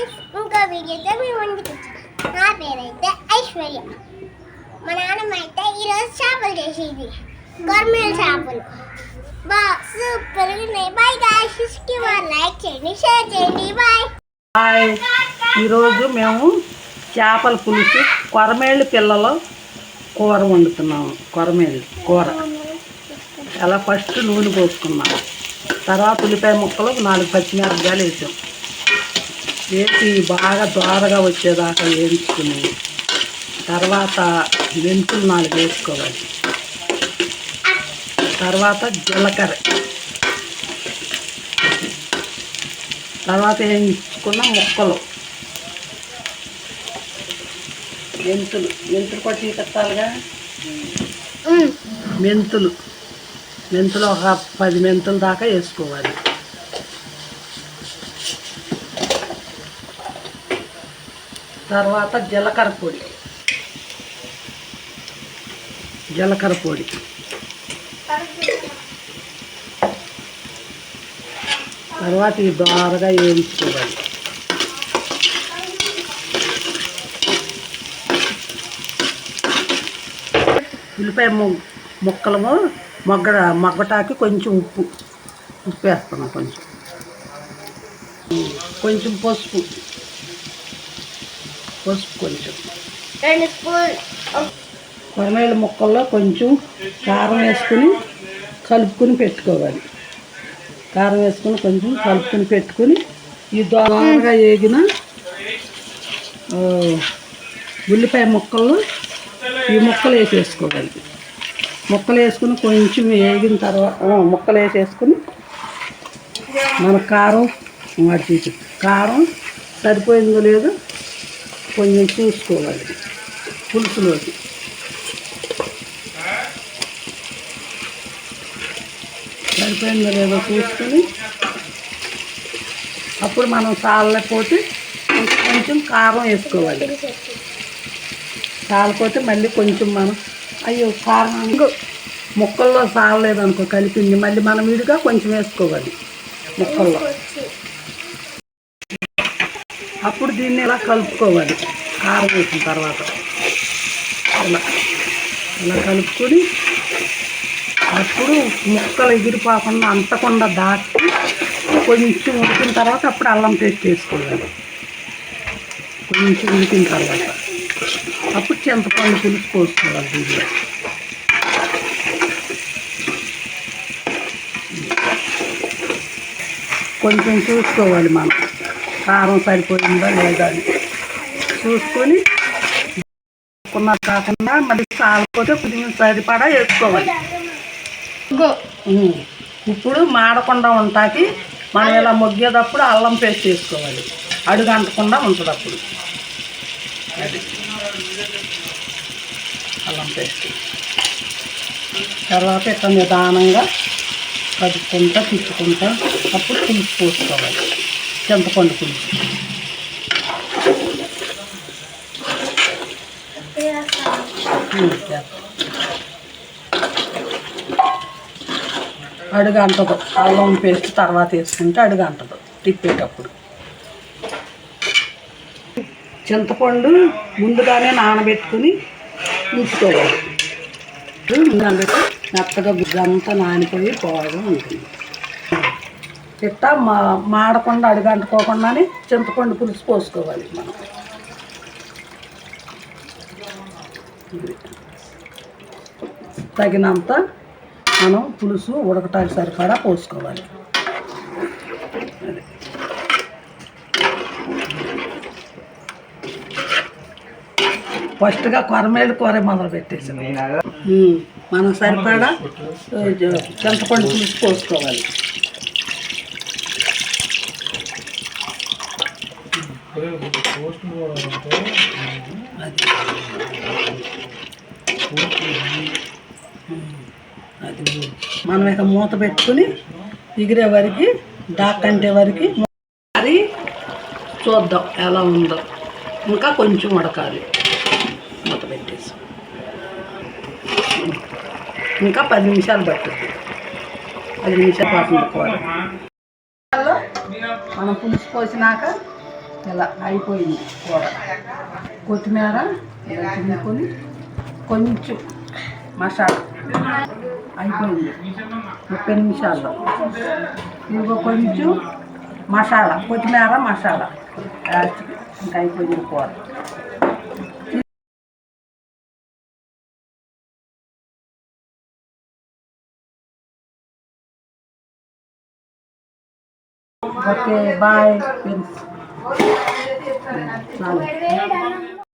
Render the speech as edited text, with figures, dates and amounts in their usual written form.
Friends, ఇంకో వీడియోతో మీ ముందుకు వచ్చాను. నా పేరైతే ఐశ్వర్య. మా నాన్నమ్మ అయితే ఈరోజు చేపలు చేసేది, కొరమేల చేపలు. సూపర్ ఉన్నాయి. బాయ్ గాయ్స్, లైక్ చేయండి, షేర్ చేయండి. బాయ్. ఈరోజు మేము చేపల పులుసు కొరమేళ్ళు పిల్లలు కూర వండుతున్నాము. కొరమేళ్ళు కూర అలా ఫస్ట్ నూనె పోసుకున్నాము. తర్వాత ఉల్లిపాయ ముక్కలు 4 పచ్చిమిరపకాయలు వేసాం. వేసి బాగా దోరగా వచ్చేదాకా వేయించుకుని తర్వాత మెంతులు 4 వేసుకోవాలి. తర్వాత జీలకర్ర, తర్వాత వేయించుకున్న ముక్కలు, మెంతులు కూడా తీసుకోవాలిగా. మెంతులు ఒక 10 మెంతుల దాకా వేసుకోవాలి. తర్వాత జీలకర్ర పొడి, తర్వాత ఈ దోరగా వేయించుకోవాలి. ఉల్లిపాయ ముక్కలు మగ్గటాకి కొంచెం ఉప్పు వేస్తున్నాం. కొంచెం పసుపు కొంచెం. 2 స్పూన్లు కొరమేళ్ళ ముక్కల్లో కొంచెం కారం వేసుకుని కలుపుకుని పెట్టుకోవాలి. కారం వేసుకుని కొంచెం కలుపుకుని పెట్టుకుని ఈ దోరగా వేగిన ఉల్లిపాయ ముక్కల్లో ఈ ముక్కలు వేసేసుకోవాలి. ముక్కలు వేసుకుని కొంచెం వేగిన తర్వాత ముక్కలు వేసేసుకుని మన కారం సరిపోయిందో లేదో కొంచెం చూసుకోవాలి. పులుసులోకి సరిపోయిందో లేదో చూసుకొని అప్పుడు మనం చాలకపోతే కొంచెం కారం వేసుకోవాలి. చాలకపోతే మళ్ళీ కొంచెం మనం కారం ముక్కల్లో చాలలేదనుకో కలిపింది మళ్ళీ మనం విడిగా కొంచెం వేసుకోవాలి ముక్కల్లో. అప్పుడు దీన్ని ఇలా కలుపుకోవాలి. కారం వేసిన తర్వాత ఇలా కలుపుకొని అప్పుడు ముక్కలు ఎగిరిపోకుండా అంటకుండా దాచి కొంచెం ఉడికిన తర్వాత అప్పుడు అల్లం పేస్ట్ వేసుకోవాలి. కొంచెం ఉడికిన తర్వాత అప్పుడు చింతపండు పులుసు పోసుకోవాలి. దీంట్లో కొంచెం చూసుకోవాలి మనం కారం సరిపోయిందా లేదా అని చూసుకొని కాకుండా మళ్ళీ చాలకపోతే కొంచెం సరిపడా వేసుకోవాలి. ఇప్పుడు మాడకుండా ఉంటాకి మనం ఇలా మొగ్గేటప్పుడు అల్లం పేస్ట్ వేసుకోవాలి. అడుగు అంటకుండా ఉంటుంది అప్పుడు. అది అల్లం పేస్ట్ తర్వాత ఇట్లా నిదానంగా కదుపుకుంటా తిప్పుకుంటా అప్పుడు పులుసు పోసుకోవాలి. చింతపండు పులుసు అడుగు అంటదు. అల్లం పేస్ట్ తర్వాత వేసుకుంటే అడుగు అంటదు తిప్పేటప్పుడు. చింతపండు ముందుగానే నానబెట్టుకుని ఉంచుకోవాలి. నానబెట్టి మెత్తగా గుజ్జంతా నానిపోయి బాగా ఉంటుంది. ఇట్టా మాడకుండా అడుగు అంటుకోకుండానే చింతపండు పులుసు పోసుకోవాలి. మనం తగినంత మనం పులుసు ఉడకటానికి సరిపడా పోసుకోవాలి. ఫస్ట్గా కొరమేళ్ళు కూర మొదలు పెట్టేసాం. మనం సరిపడా చింతపండు పులుసు పోసుకోవాలి. అది మనం ఇక మూత పెట్టుకుని ఎగిరే వరకు దాకంటే వరకు మరి చూద్దాం ఎలా ఉందో. ఇంకా కొంచెం ఉడకాలి. మూత పెట్టేసి ఇంకా 10 నిమిషాలు పట్టుద్ది. 10 నిమిషాలు పాటు ఉడుకోవాలి. మనం పులుసు పోసినాక ఇలా అయిపోయింది కూర. కొత్తిమీర ఇలా తురుముకొని కొంచెం మసాలా అయిపోయింది 30 నిమిషాల్లో. ఇదిగో కొంచెం మసాలా, కొత్తిమీర మసాలా ఇంకా అయిపోయింది కూర. Okay bye friends. చాలు.